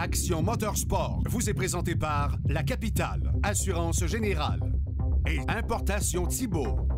Action Motorsport vous est présenté par La Capitale, Assurance Générale et Importation Thibault.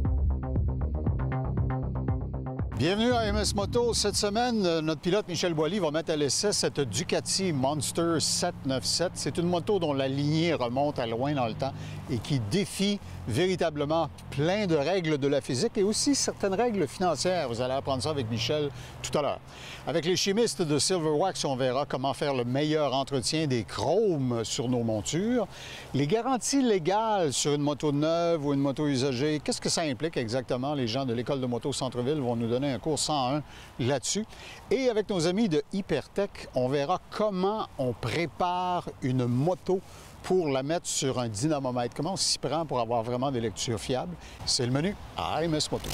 Bienvenue à MS Moto. Cette semaine, notre pilote Michel Boily va mettre à l'essai cette Ducati Monster 797. C'est une moto dont la lignée remonte à loin dans le temps et qui défie véritablement plein de règles de la physique et aussi certaines règles financières. Vous allez apprendre ça avec Michel tout à l'heure. Avec les chimistes de Silverwax, on verra comment faire le meilleur entretien des chromes sur nos montures. Les garanties légales sur une moto neuve ou une moto usagée, qu'est-ce que ça implique exactement? Les gens de l'École de moto Centre-Ville vont nous donner un cours 101 là-dessus. Et avec nos amis de Hypertech, on verra comment on prépare une moto pour la mettre sur un dynamomètre. Comment on s'y prend pour avoir vraiment des lectures fiables? C'est le menu à MS Moto.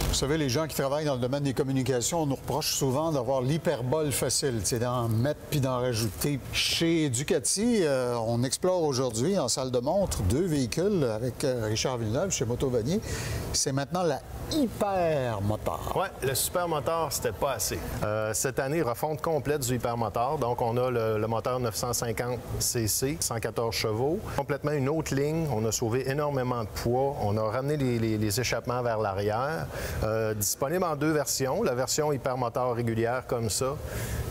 Vous savez, les gens qui travaillent dans le domaine des communications, on nous reproche souvent d'avoir l'hyperbole facile, c'est d'en mettre puis d'en rajouter. Chez Ducati, on explore aujourd'hui en salle de montre 2 véhicules avec Richard Villeneuve chez Motovanier. C'est maintenant la hypermoteur. Oui, le supermoteur, c'était pas assez. Cette année, refonte complète du hypermoteur. Donc, on a le moteur 950 cc, 114 chevaux. Complètement une autre ligne. On a sauvé énormément de poids. On a ramené les échappements vers l'arrière. Disponible en 2 versions. La version hypermoteur régulière comme ça.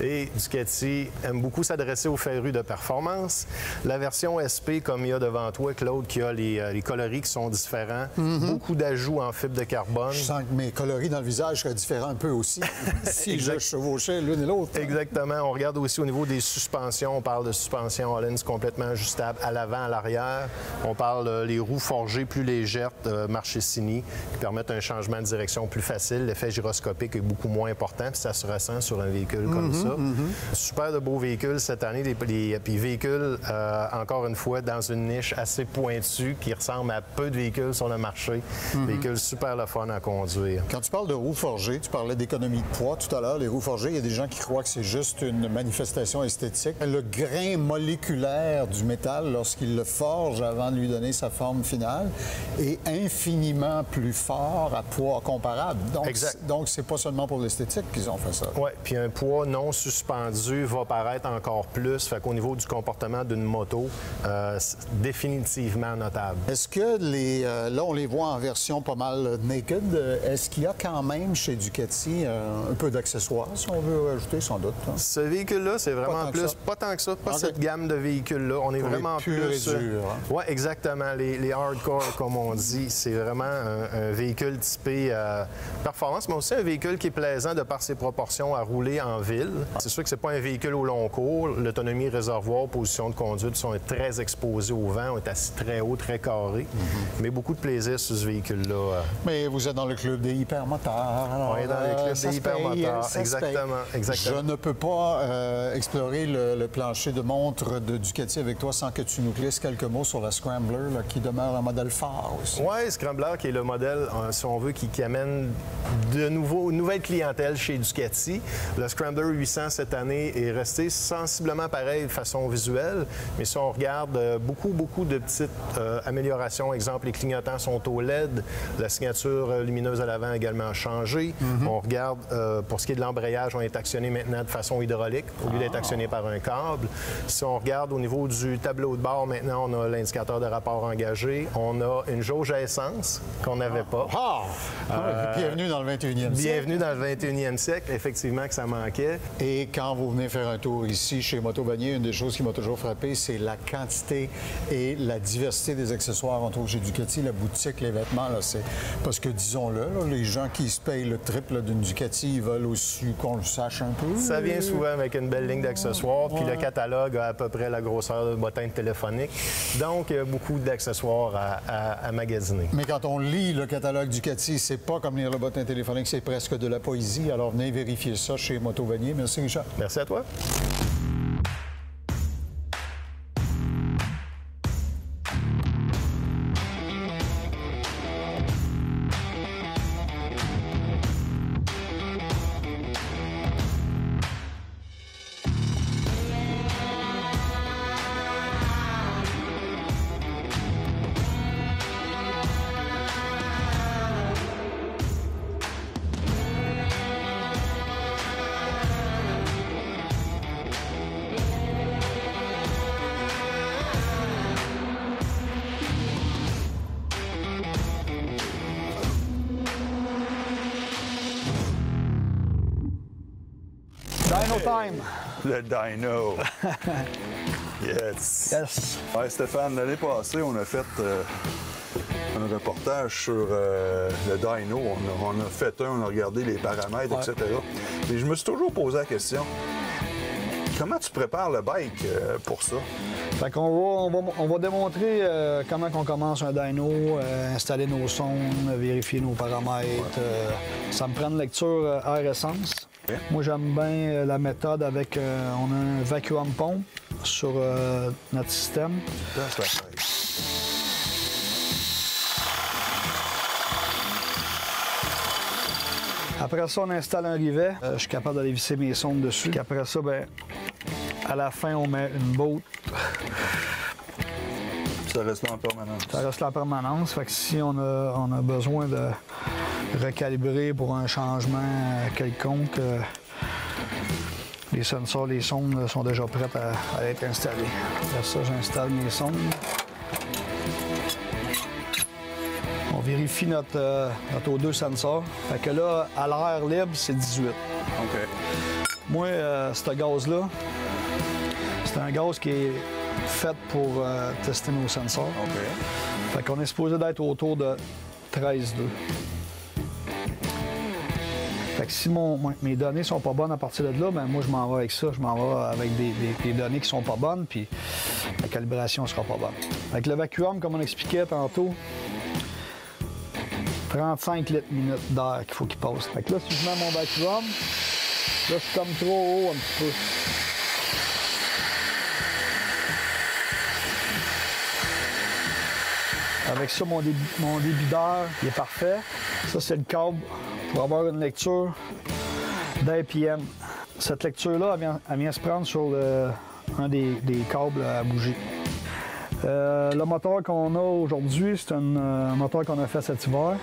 Et Ducati aime beaucoup s'adresser aux férus de performance. La version SP, comme il y a devant toi, Claude, qui a les coloris qui sont différents. Beaucoup d'ajouts en fibre de carbone. Je sens que mes coloris dans le visage seraient différents un peu aussi, si je chevauchais l'une et l'autre. Exactement. On regarde aussi au niveau des suspensions. On parle de suspension Hollins complètement ajustable à l'avant, à l'arrière. On parle les roues forgées plus légères, Marchesini, qui permettent un changement de direction plus facile. L'effet gyroscopique est beaucoup moins important, puis ça se ressent sur un véhicule comme ça. Super de beaux véhicules cette année. Puis véhicules, encore une fois, dans une niche assez pointue qui ressemble à peu de véhicules sur le marché. Véhicules super le fun à conduire. Quand tu parles de roues forgées, tu parlais d'économie de poids tout à l'heure. Les roues forgées, il y a des gens qui croient que c'est juste une manifestation esthétique. Le grain moléculaire du métal, lorsqu'il le forge avant de lui donner sa forme finale, est infiniment plus fort à poids comparable. Donc, c'est pas seulement pour l'esthétique qu'ils ont fait ça. Oui, puis un poids non suspendu va paraître encore plus. Fait qu'au niveau du comportement d'une moto, définitivement notable. Est-ce que là, on les voit en version pas mal naked. Est-ce qu'il y a quand même chez Ducati un peu d'accessoires, si on veut rajouter, sans doute? Hein? Ce véhicule-là, c'est vraiment plus... Pas tant que ça, pas cette gamme de véhicules-là. On est vraiment plus... Oui, exactement. Les hardcore, comme on dit, c'est vraiment un véhicule typé performance, mais aussi un véhicule qui est plaisant de par ses proportions à rouler en ville. C'est sûr que c'est pas un véhicule au long cours. L'autonomie, réservoir, position de conduite sont très exposés au vent. On est assis très haut, très carré. Mais beaucoup de plaisir sur ce véhicule-là. Mais vous êtes dans le club des hypermoteurs. On est dans le club des hypermoteurs. Exactement. Je ne peux pas explorer le plancher de montre de Ducati avec toi sans que tu nous glisses quelques mots sur la Scrambler, là, qui demeure un modèle phare aussi. Oui, Scrambler qui est le modèle, si on veut, qui amène de nouveau une nouvelle clientèle chez Ducati. Le Scrambler 800 cette année est resté sensiblement pareil de façon visuelle, mais si on regarde beaucoup de petites améliorations, exemple, les clignotants sont au LED, la signature lumineuse à l'avant a également changé. On regarde, pour ce qui est de l'embrayage, on est actionné maintenant de façon hydraulique au lieu d'être actionné par un câble. Si on regarde au niveau du tableau de bord, maintenant, on a l'indicateur de rapport engagé. On a une jauge à essence qu'on n'avait pas. Bienvenue dans le 21e siècle. Bienvenue dans le 21e siècle. Effectivement que ça manquait. Et quand vous venez faire un tour ici chez Motovanier, une des choses qui m'a toujours frappé, c'est la quantité et la diversité des accessoires. On trouve chez Ducati, la boutique, les vêtements, là, c'est... Parce que, disons-le, là, les gens qui se payent le triple d'une Ducati, ils veulent aussi qu'on le sache un peu. Ça vient souvent avec une belle ligne d'accessoires, puis le catalogue a à peu près la grosseur de bottin téléphonique. Donc, il y a beaucoup d'accessoires à magasiner. Mais quand on lit le catalogue Ducati, c'est pas comme lire le bottin téléphonique, c'est presque de la poésie. Alors, venez vérifier ça chez Motovanier. Merci, Richard. Merci à toi. Dyno time! Le dyno. Yes. Yes. Ouais, Stéphane, l'année passée, on a fait un reportage sur le dyno. On a fait on a regardé les paramètres, etc. Et je me suis toujours posé la question, comment tu prépares le bike pour ça? Fait qu'on va démontrer comment on commence un dyno, installer nos sondes, vérifier nos paramètres. Ça me prend une lecture air-essence. Okay. Moi, j'aime bien la méthode avec... on a un vacuum pompe sur notre système. Après ça, on installe un rivet. Je suis capable d'aller visser mes sondes dessus. Puis après ça, ben, à la fin, on met une botte. Ça reste là en permanence. Ça reste là en permanence. Fait que si on a besoin de recalibrer pour un changement quelconque, les sensors, les sondes sont déjà prêtes à être installées. Après ça, j'installe mes sondes. On vérifie notre O2 sensor. Fait que là, à l'air libre, c'est 18. OK. Moi, ce gaz-là, c'est un gaz qui est fait pour tester nos sensors. OK. Fait qu'on est supposé d'être autour de 13,2. Fait que si mes données sont pas bonnes à partir de là, ben moi, je m'en vais avec ça. Je m'en vais avec des données qui sont pas bonnes, puis la calibration sera pas bonne. Avec le vacuum, comme on expliquait tantôt, 35 litres minute d'air qu'il faut qu'il passe. Fait que là, si je mets mon vacuum, là, c'est comme trop haut un petit peu. Avec ça, mon débit d'air, il est parfait. Ça, c'est le câble pour avoir une lecture d'APM. Cette lecture-là, elle vient se prendre sur un des câbles à bouger. Le moteur qu'on a aujourd'hui, c'est un moteur qu'on a fait cet hiver.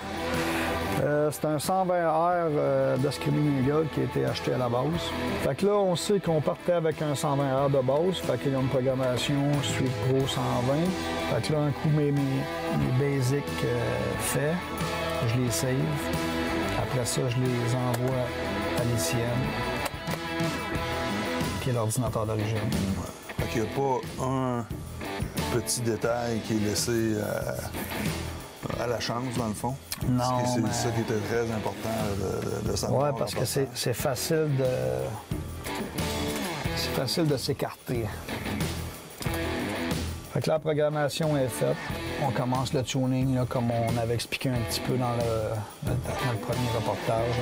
C'est un 120R de Screaming Eagle qui a été acheté à la base. Fait que là, on sait qu'on partait avec un 120R de base. Fait qu'il y a une programmation Street Pro 120. Fait que là, un coup, mes basics faits, je les save. Après ça, je les envoie à l'ICM, qui est l'ordinateur d'origine. Fait qu'il n'y a pas un petit détail qui est laissé à la chance, dans le fond. Non, c'est ça qui était très important de savoir. Oui, parce que c'est facile de s'écarter. Fait que la programmation est faite. On commence le tuning, là, comme on avait expliqué un petit peu dans le premier reportage. Là.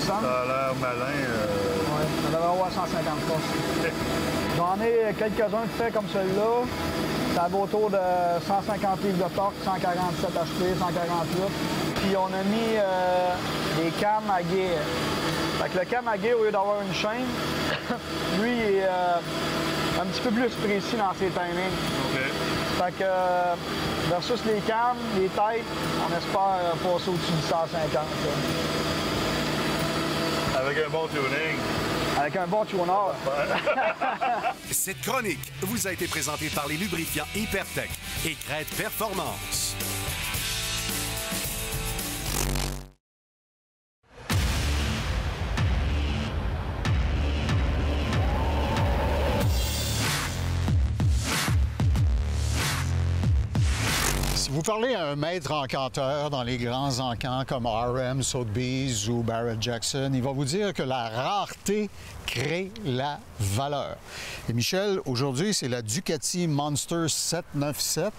Ça a l'air malin. Oui, ça devrait avoir 150 forces. J'en ai quelques-uns de faits comme celui-là. Ça va autour de 150 livres de torque, 147 HP, 148. Puis on a mis des cams à guet. Fait que le cam à guet, au lieu d'avoir une chaîne, lui, il est un petit peu plus précis dans ses timings. OK. Fait que versus les cams, les têtes, on espère passer au-dessus du 150. Avec un bon tuning. Avec un bon tuner. Cette chronique vous a été présentée par les lubrifiants Hypertech et Crête Performance. Si vous parlez à un maître encanteur dans les grands encants comme RM, Sotheby's ou Barrett-Jackson, il va vous dire que la rareté crée la valeur. Et Michel, aujourd'hui, c'est la Ducati Monster 797.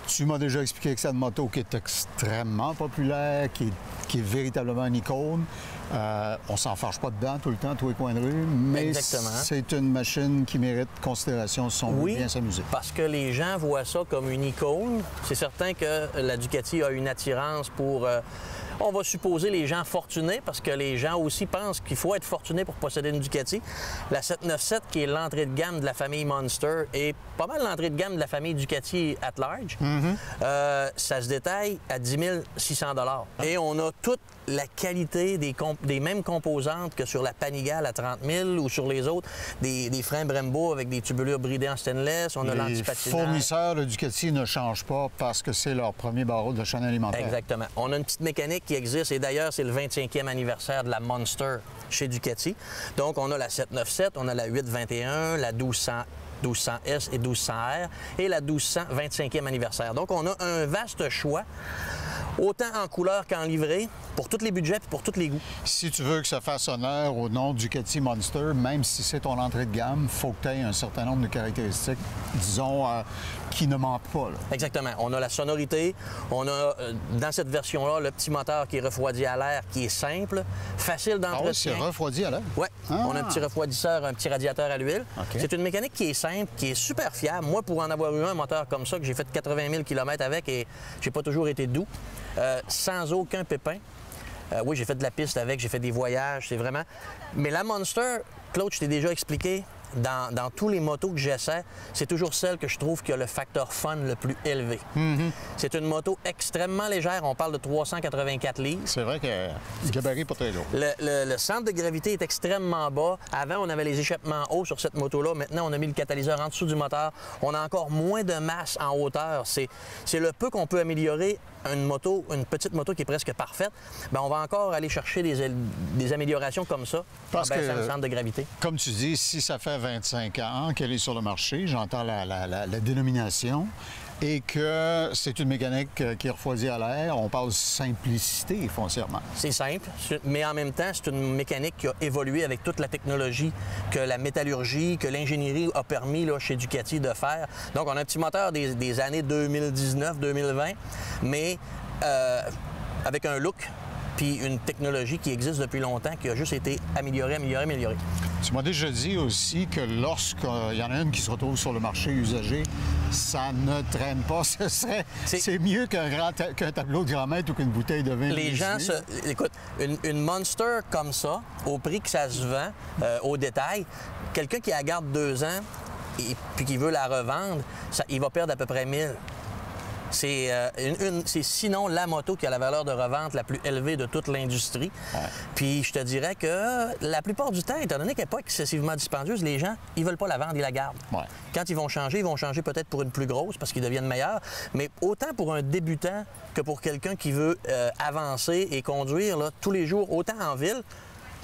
Tu m'as déjà expliqué que c'est une moto qui est extrêmement populaire, qui est véritablement une icône. On s'en fâche pas dedans tout le temps, tous les coins de rue, mais c'est une machine qui mérite considération si on veut bien s'amuser. Parce que les gens voient ça comme une icône. C'est certain que la Ducati a une attirance pour... on va supposer les gens fortunés, parce que les gens aussi pensent qu'il faut être fortuné pour posséder une Ducati. La 797, qui est l'entrée de gamme de la famille Monster, est pas mal l'entrée de gamme de la famille Ducati at large. Ça se détaille à 10 600 $. Et on a toutes la qualité des mêmes composantes que sur la Panigale à 30 000 ou sur les autres, des freins Brembo avec des tubulures bridées en stainless, on a Les l'antipatinage. fournisseurs de Ducati ne changent pas parce que c'est leur premier barreau de la chaîne alimentaire. Exactement. On a une petite mécanique qui existe et d'ailleurs, c'est le 25e anniversaire de la Monster chez Ducati. Donc, on a la 797, on a la 821, la 1200S et 1200R et la 1200 25e anniversaire. Donc, on a un vaste choix, autant en couleur qu'en livrée, pour tous les budgets et pour tous les goûts. Si tu veux que ça fasse honneur au nom Ducati Monster, même si c'est ton entrée de gamme, il faut que tu aies un certain nombre de caractéristiques, disons, qui ne manquent pas. Là. Exactement. On a la sonorité, on a dans cette version-là le petit moteur qui est refroidi à l'air, qui est simple, facile Ah oui, d'entretien. c'est refroidi à l'air? Oui, Ah. on a un petit refroidisseur, un petit radiateur à l'huile. OK. C'est une mécanique qui est simple, qui est super fiable. Moi, pour en avoir eu un moteur comme ça, que j'ai fait 80 000 km avec et j'ai pas toujours été doux, sans aucun pépin. Oui, j'ai fait de la piste avec, j'ai fait des voyages, c'est vraiment... Mais la Monster, Claude, je t'ai déjà expliqué, dans tous les motos que j'essaie, c'est toujours celle que je trouve qui a le facteur fun le plus élevé. C'est une moto extrêmement légère, on parle de 384 livres. C'est vrai que le gabarit pas très lourd. Le centre de gravité est extrêmement bas. Avant, on avait les échappements hauts sur cette moto-là. Maintenant, on a mis le catalyseur en dessous du moteur. On a encore moins de masse en hauteur. C'est le peu qu'on peut améliorer une petite moto qui est presque parfaite. Bien, on va encore aller chercher des améliorations comme ça Parce en baissant que, le centre de gravité. Comme tu dis, si ça fait 25 ans qu'elle est sur le marché, j'entends la dénomination, et que c'est une mécanique qui est refroidie à l'air, on parle simplicité foncièrement. C'est simple, mais en même temps, c'est une mécanique qui a évolué avec toute la technologie que la métallurgie, que l'ingénierie a permis là, chez Ducati de faire. Donc, on a un petit moteur des années 2019-2020, mais avec un look puis une technologie qui existe depuis longtemps, qui a juste été améliorée. Tu m'as déjà dit aussi que lorsqu'il y en a une qui se retrouve sur le marché usagé, ça ne traîne pas. C'est mieux qu'un tableau de grand mètre ou qu'une bouteille de vin. Les gens écoute, une Monster comme ça, au prix que ça se vend, au détail, quelqu'un qui la garde 2 ans et puis qui veut la revendre, il va perdre à peu près 1000. C'est sinon la moto qui a la valeur de revente la plus élevée de toute l'industrie. Ouais. Puis je te dirais que la plupart du temps, étant donné qu'elle n'est pas excessivement dispendieuse, les gens, ils veulent pas la vendre, ils la gardent. Ouais. Quand ils vont changer peut-être pour une plus grosse parce qu'ils deviennent meilleurs. Mais autant pour un débutant que pour quelqu'un qui veut avancer et conduire là, tous les jours, autant en ville.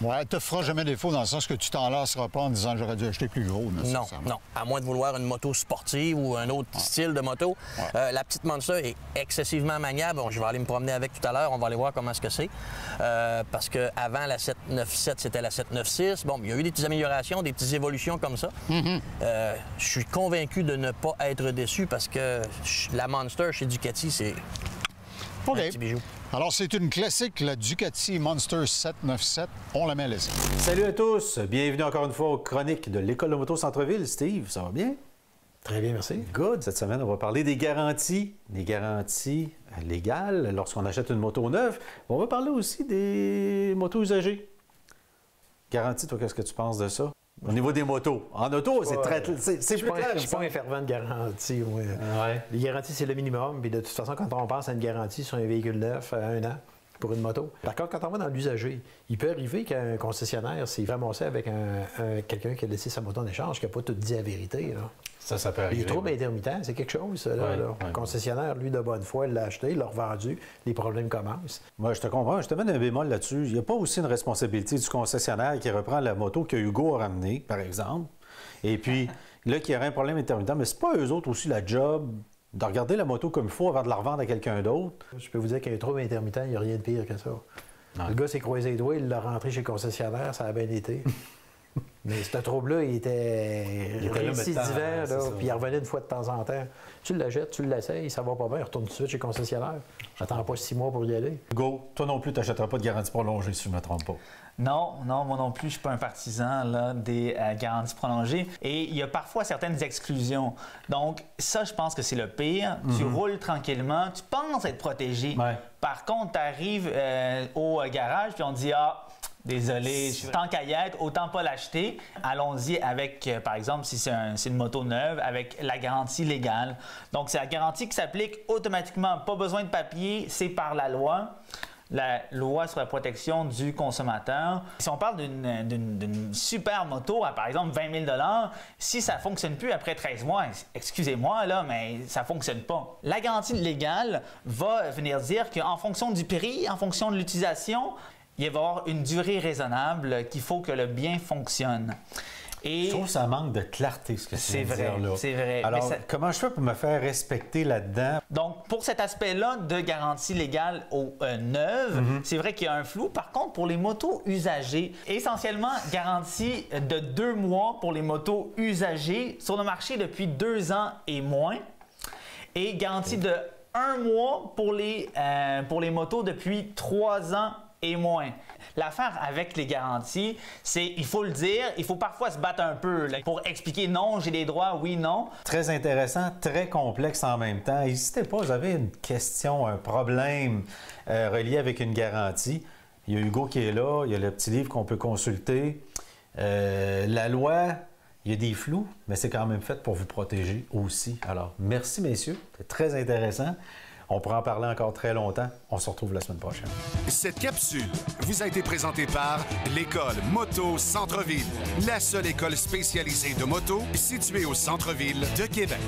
Ouais, elle te fera jamais défaut dans le sens que tu t'en lasseras pas en disant j'aurais dû acheter plus gros. Non. À moins de vouloir une moto sportive ou un autre style de moto. Ouais. La petite Monster est excessivement maniable. Bon, je vais aller me promener avec tout à l'heure. On va aller voir comment est-ce que c'est. Parce qu'avant la 797, c'était la 796. Bon, il y a eu des petites améliorations, des petites évolutions comme ça. Je suis convaincu de ne pas être déçu parce que la Monster chez Ducati, c'est un petit bijou. Alors, c'est une classique, la Ducati Monster 797. On la met à l'essai. Salut à tous. Bienvenue encore une fois aux chroniques de l'École de moto Centre-Ville. Steve, ça va bien? Très bien, merci. Good. Cette semaine, on va parler des garanties légales lorsqu'on achète une moto neuve. On va parler aussi des motos usagées. Garantie, toi, qu'est-ce que tu penses de ça? Au niveau des motos. En auto, c'est très... C'est plus clair. Je suis pas un fervent de garantie. Ouais. Ouais. Les garanties, c'est le minimum. Puis de toute façon, quand on pense à une garantie sur un véhicule neuf à 1 an pour une moto, par contre, quand on va dans l'usager, il peut arriver qu'un concessionnaire s'est ramassé avec quelqu'un qui a laissé sa moto en échange, qui n'a pas tout dit la vérité. Là. Ça peut arriver. Les troubles intermittents, c'est quelque chose. Là. Le concessionnaire, lui, de bonne foi, il l'a acheté, il l'a revendu, les problèmes commencent. Moi, je te comprends. Je te mets un bémol là-dessus. Il n'y a pas aussi une responsabilité du concessionnaire qui reprend la moto que Hugo a ramenée, par exemple, et puis là, qui aurait un problème intermittent. Mais c'est pas eux autres aussi la job de regarder la moto comme il faut avant de la revendre à quelqu'un d'autre. Je peux vous dire qu'un trouble intermittent, il n'y a rien de pire que ça. Non. Le gars s'est croisé les doigts, il l'a rentré chez le concessionnaire, ça a bien été. Mais ce trouble-là, il était récidivant, puis il revenait une fois de temps en temps. Tu l'achètes, tu l'essayes, ça va pas bien, il retourne tout de suite chez le concessionnaire. J'attends pas 6 mois pour y aller. Hugo, toi non plus, tu n'achèteras pas de garantie prolongée, si je ne me trompe pas. Non, moi non plus, je ne suis pas un partisan là, des garanties prolongées. Et il y a parfois certaines exclusions. Donc, ça, je pense que c'est le pire. Tu roules tranquillement, tu penses être protégé. Ouais. Par contre, tu arrives au garage, puis on te dit « Ah, désolé, tant qu'à y être, autant pas l'acheter. » Allons-y avec, par exemple, si c'est une moto neuve, avec la garantie légale. Donc, c'est la garantie qui s'applique automatiquement. Pas besoin de papier, c'est par la loi. la loi sur la protection du consommateur. Si on parle d'une super moto à, par exemple, 20 000 $, si ça ne fonctionne plus après 13 mois, excusez-moi, là, mais ça ne fonctionne pas. La garantie légale va venir dire qu'en fonction du prix, en fonction de l'utilisation, il va y avoir une durée raisonnable qu'il faut que le bien fonctionne. Et je trouve que ça manque de clarté, ce que c'est vrai, là. C'est vrai. Alors, comment je fais pour me faire respecter là-dedans? Donc, pour cet aspect-là de garantie légale aux neuves, c'est vrai qu'il y a un flou. Par contre, pour les motos usagées, essentiellement garantie de 2 mois pour les motos usagées sur le marché depuis 2 ans et moins, et garantie de 1 mois pour les motos depuis 3 ans et moins. L'affaire avec les garanties, c'est, il faut le dire, il faut parfois se battre un peu là, pour expliquer non, j'ai des droits, oui, non. Très intéressant, très complexe en même temps. N'hésitez pas, vous avez une question, un problème relié avec une garantie. Il y a Hugo qui est là, il y a le petit livre qu'on peut consulter. La loi, il y a des flous, mais c'est quand même fait pour vous protéger aussi. Alors, merci messieurs, c'est très intéressant. On pourra en parler encore très longtemps. On se retrouve la semaine prochaine. Cette capsule vous a été présentée par l'École Moto Centre-Ville, la seule école spécialisée de moto située au centre-ville de Québec.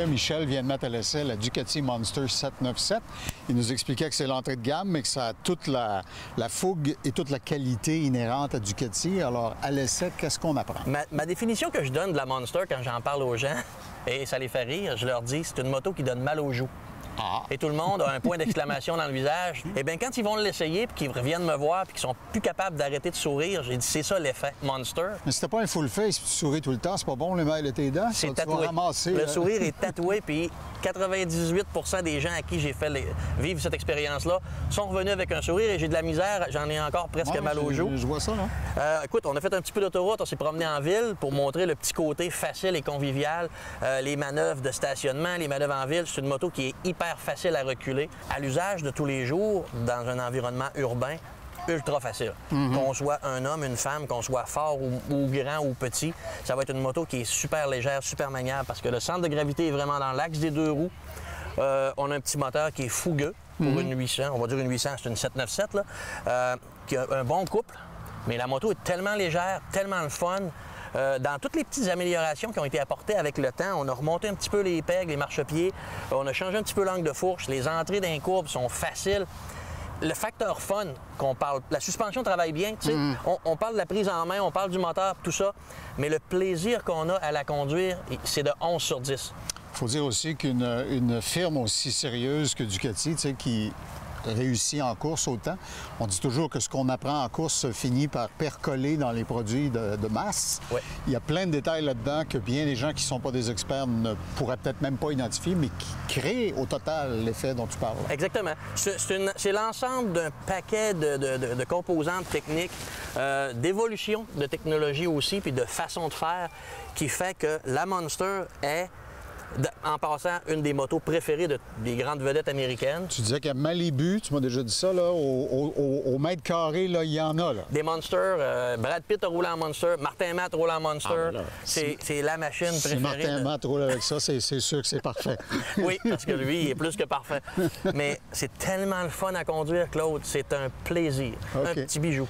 Michel vient de mettre à l'essai la Ducati Monster 797. Il nous expliquait que c'est l'entrée de gamme, mais que ça a toute la fougue et toute la qualité inhérente à Ducati. Alors, à l'essai, qu'est-ce qu'on apprend? Ma définition que je donne de la Monster quand j'en parle aux gens, et ça les fait rire, je leur dis, c'est une moto qui donne mal aux joues. Ah. Et tout le monde a un point d'exclamation dans le visage. Eh bien, quand ils vont l'essayer puis qu'ils reviennent me voir puis qu'ils sont plus capables d'arrêter de sourire, j'ai dit, c'est ça l'effet Monster. Mais si t'as pas un full face et tu souris tout le temps, c'est pas bon, les mails de tes dents? C'est Ça, tatoué. tu vas ramasser, le sourire est tatoué, puis 98 % des gens à qui j'ai fait vivre cette expérience-là sont revenus avec un sourire et j'ai de la misère, j'en ai encore presque mal aux joues. Je vois ça, là. Écoute, on a fait un petit peu d'autoroute, on s'est promené en ville pour montrer le petit côté facile et convivial, les manœuvres de stationnement, les manœuvres en ville. C'est une moto qui est hyper facile à reculer. À l'usage de tous les jours, dans un environnement urbain, ultra facile. Qu'on soit un homme, une femme, qu'on soit fort ou grand ou petit, ça va être une moto qui est super légère, super maniable parce que le centre de gravité est vraiment dans l'axe des 2 roues. On a un petit moteur qui est fougueux pour une 800. On va dire une 800, c'est une 797, là, qui a un bon couple. Mais la moto est tellement légère, tellement le fun. Dans toutes les petites améliorations qui ont été apportées avec le temps, on a remonté un petit peu les pegs, les marchepieds, on a changé un petit peu l'angle de fourche, les entrées d'un courbe sont faciles. Le facteur fun qu'on parle, la suspension travaille bien, tu sais, on parle de la prise en main, on parle du moteur, tout ça, mais le plaisir qu'on a à la conduire, c'est de 11 sur 10. Il faut dire aussi qu'une firme aussi sérieuse que Ducati, tu sais, qui réussit en course autant, on dit toujours que ce qu'on apprend en course finit par percoler dans les produits de masse. Ouais. Il y a plein de détails là-dedans que bien des gens qui ne sont pas des experts ne pourraient peut-être même pas identifier, mais qui créent au total l'effet dont tu parles. Exactement. C'est l'ensemble d'un paquet de composantes techniques, d'évolution de technologie aussi, puis de façon de faire, qui fait que la Monster est, en passant, une des motos préférées des grandes vedettes américaines. Tu disais qu'à Malibu, tu m'as déjà dit ça, là, au mètre carré, là, il y en a. Là. Des Monster. Brad Pitt a roulé en Monster. Martin Matt roule en Monster. C'est la machine préférée. Si Martin Matt roule avec ça, c'est sûr que c'est parfait. Oui, parce que lui, il est plus que parfait. Mais c'est tellement le fun à conduire, Claude. C'est un plaisir. Okay. Un petit bijou.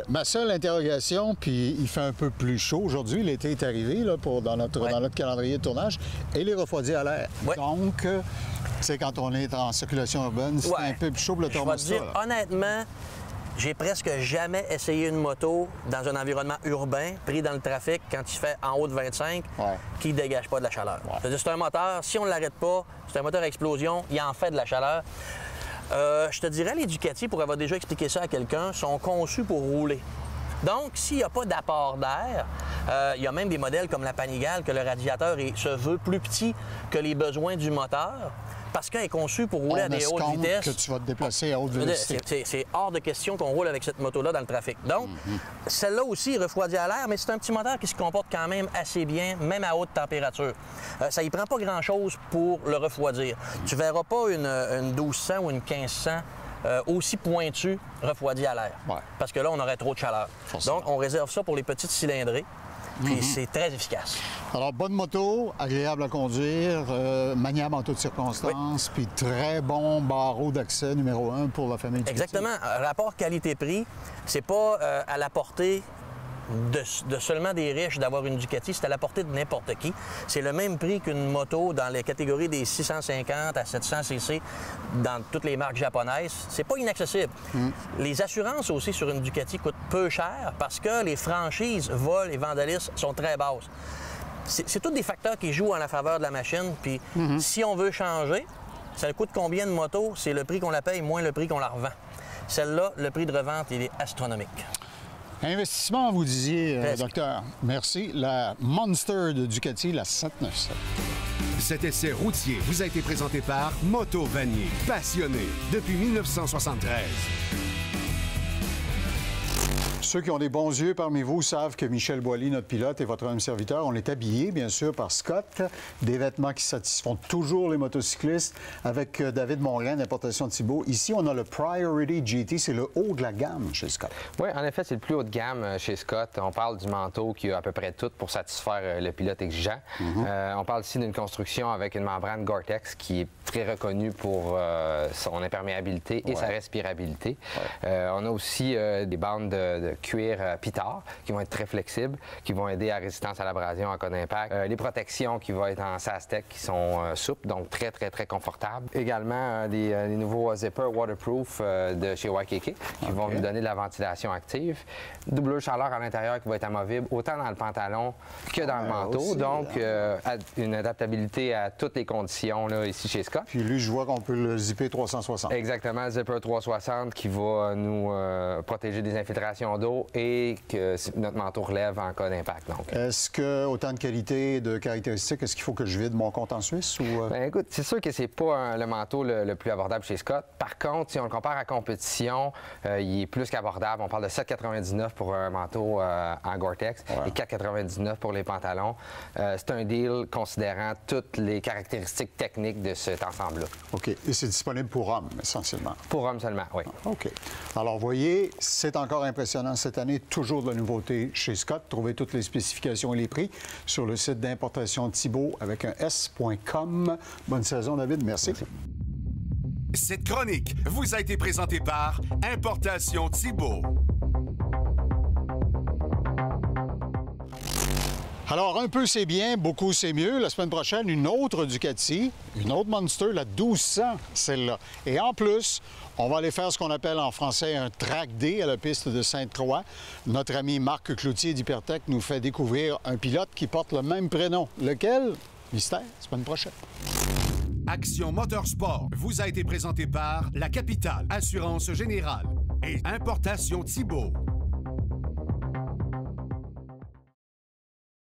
Ma seule interrogation, puis il fait un peu plus chaud aujourd'hui, l'été est arrivé là, dans notre calendrier de tournage, et les refroidis à l'air. Ouais. Donc, tu sais, quand on est en circulation urbaine, c'est un peu plus chaud pour le thermostat. Je vais te dire, honnêtement, j'ai presque jamais essayé une moto dans un environnement urbain, pris dans le trafic, quand il fait en haut de 25, qui ne dégage pas de la chaleur. C'est un moteur, si on ne l'arrête pas, c'est un moteur à explosion, il en fait de la chaleur. Je te dirais, les Ducati, pour avoir déjà expliqué ça à quelqu'un, sont conçus pour rouler. Donc, s'il n'y a pas d'apport d'air, il y a même des modèles comme la Panigale, que le radiateur se veut plus petit que les besoins du moteur. parce qu'elle est conçue pour rouler à des hautes vitesses. Que tu vas te déplacer à haute vélocité. C'est hors de question qu'on roule avec cette moto-là dans le trafic. Donc, celle-là aussi refroidit à l'air, mais c'est un petit moteur qui se comporte quand même assez bien, même à haute température. Ça y prend pas grand-chose pour le refroidir. Tu verras pas une 1200 ou une 1500 aussi pointue refroidie à l'air. Ouais. Parce que là, on aurait trop de chaleur. Forcément. Donc, on réserve ça pour les petites cylindrées. Puis c'est très efficace. Alors, bonne moto, agréable à conduire, maniable en toutes circonstances, puis très bon barreau d'accès numéro 1 pour la famille Ducati. Exactement. Rapport qualité-prix, c'est pas à la portée de seulement des riches d'avoir une Ducati, c'est à la portée de n'importe qui. C'est le même prix qu'une moto dans les catégories des 650 à 700 cc dans toutes les marques japonaises. C'est pas inaccessible. Les assurances aussi sur une Ducati coûtent peu cher parce que les franchises, vols et vandalisme sont très basses. C'est tous des facteurs qui jouent en la faveur de la machine. Puis si on veut changer, ça coûte combien de motos? C'est le prix qu'on la paye moins le prix qu'on la revend. Celle-là, le prix de revente, il est astronomique. Investissement, vous disiez, docteur. Merci. La Monster de Ducati, la 797. Cet essai routier vous a été présenté par Moto Vanier, passionné depuis 1973. Ceux qui ont des bons yeux parmi vous savent que Michel Boily, notre pilote, et votre homme serviteur, on est habillés, bien sûr, par Scott. Des vêtements qui satisfont toujours les motocyclistes. Avec David Mongrain, d'Importation Thibault. Ici, on a le Priority GT. C'est le haut de la gamme chez Scott. Oui, en effet, c'est le plus haut de gamme chez Scott. On parle du manteau qui a à peu près tout pour satisfaire le pilote exigeant. On parle ici d'une construction avec une membrane Gore-Tex qui est très reconnue pour son imperméabilité et sa respirabilité. On a aussi des bandes de cuir pitard qui vont être très flexibles, qui vont aider à résistance à l'abrasion en cas d'impact. Les protections qui vont être en SASTEC qui sont souples, donc très, très, très confortables. Également, des nouveaux zippers waterproof de chez Waikiki qui vont nous donner de la ventilation active. Double chaleur à l'intérieur qui va être amovible autant dans le pantalon que dans le manteau. Aussi, donc, une adaptabilité à toutes les conditions là, ici chez Scott. Puis lui, je vois qu'on peut le zipper 360. Exactement, zipper 360 qui va nous protéger des infiltrations d'eau et que notre manteau relève en cas d'impact. Est-ce que, autant de qualité et de caractéristiques, est-ce qu'il faut que je vide mon compte en Suisse? Ou... Bien, écoute, c'est sûr que c'est pas le manteau le plus abordable chez Scott. Par contre, si on le compare à la compétition, il est plus qu'abordable. On parle de 7,99 pour un manteau en Gore-Tex et 4,99 pour les pantalons. C'est un deal considérant toutes les caractéristiques techniques de cet ensemble-là. OK. Et c'est disponible pour hommes, essentiellement? Pour hommes seulement, oui. OK. Alors, vous voyez, c'est encore impressionnant cette année. Toujours de la nouveauté chez Scott. Trouvez toutes les spécifications et les prix sur le site d'Importation Thibault avec un s.com. Bonne saison, David. Merci. Cette chronique vous a été présentée par Importation Thibault. Alors, un peu c'est bien, beaucoup c'est mieux. La semaine prochaine, une autre Ducati, une autre Monster, la 1200, celle-là. Et en plus, on va aller faire ce qu'on appelle en français un track day à la piste de Sainte-Croix. Notre ami Marc Cloutier d'Hypertech nous fait découvrir un pilote qui porte le même prénom. Lequel? Mystère, semaine prochaine. Action Motorsport vous a été présenté par La Capitale, Assurance Générale et Importation Thibault.